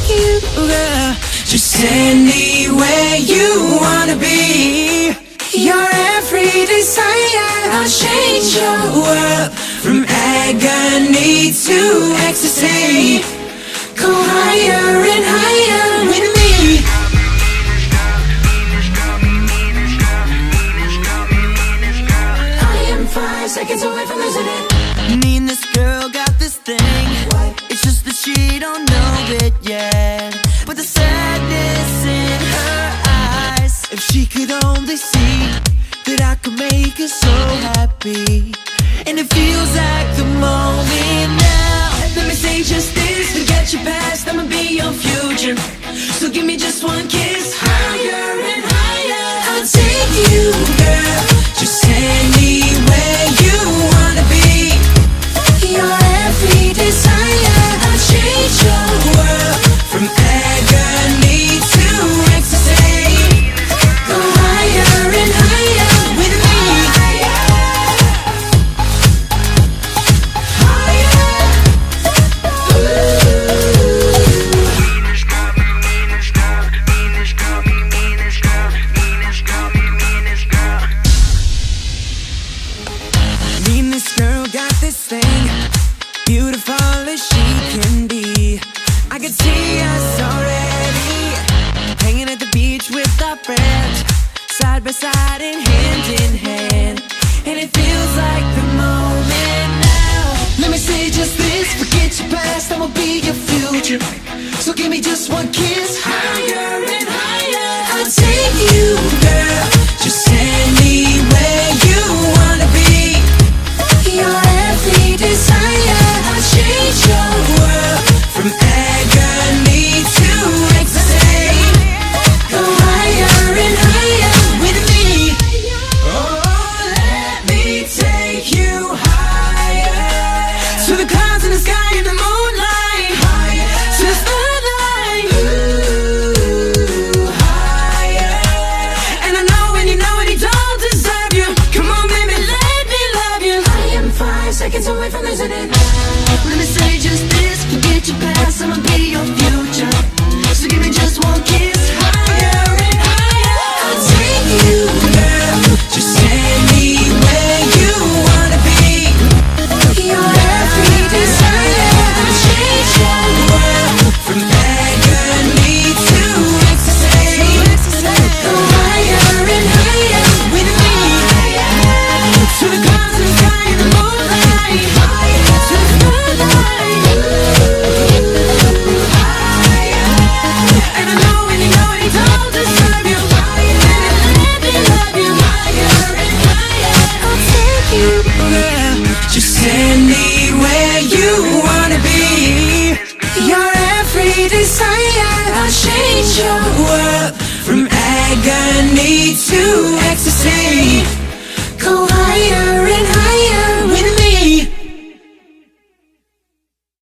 take you, girl, just anywhere you wanna be. Your every desire, I'll change your world from agony to ecstasy. Go higher and higher with me. I am 5 seconds away from losing it. Me and this girl got this thing. It's just that she don't know it yet. But the sadness in her eyes, if she could only see that I could make her so happy. And it feels like the moment now. Let me say just this, forget your past, I'ma be your future. So give me just one kiss, higher and higher. I'll take you, girl, just anywhere you wanna be. Your every desire, I'll change your world from agony to ecstasy. Go higher and higher with me. Me and this girl got this thing, beautiful as she can be. I could see us already, hanging at the beach with our friends, side by side and hand in hand. And it feels like the moment now. Let me say just this, forget your past, I'ma be your future. So give me just one kiss, higher and higher. I'll take you, girl, just anywhere you wanna be. Your every desire, I'll change your world from agony to ecstasy. Go higher and higher with me. Oh, let me take you higher, To the clouds in the sky and the moonlight, higher, to the starlight. ooh, higher. And I know and you know it, he don't deserve you. Come on, baby, let me love you. I am 5 seconds away from losing it. Let me say just this, forget your past, I'ma be your future. So give me just one kiss, higher and higher. I'll take you, girl, just anywhere you wanna be. Your every desire, I'll change your world from agony to ecstasy. Go higher and higher with me. To the clouds in the sky and the moonlight, to the starlight. And I know and you know it, he don't deserve you. Let me love you, higher and higher. I'll take you, girl, just anywhere you wanna be. Your every desire, I'll change your world from agony to ecstasy. Go higher and higher.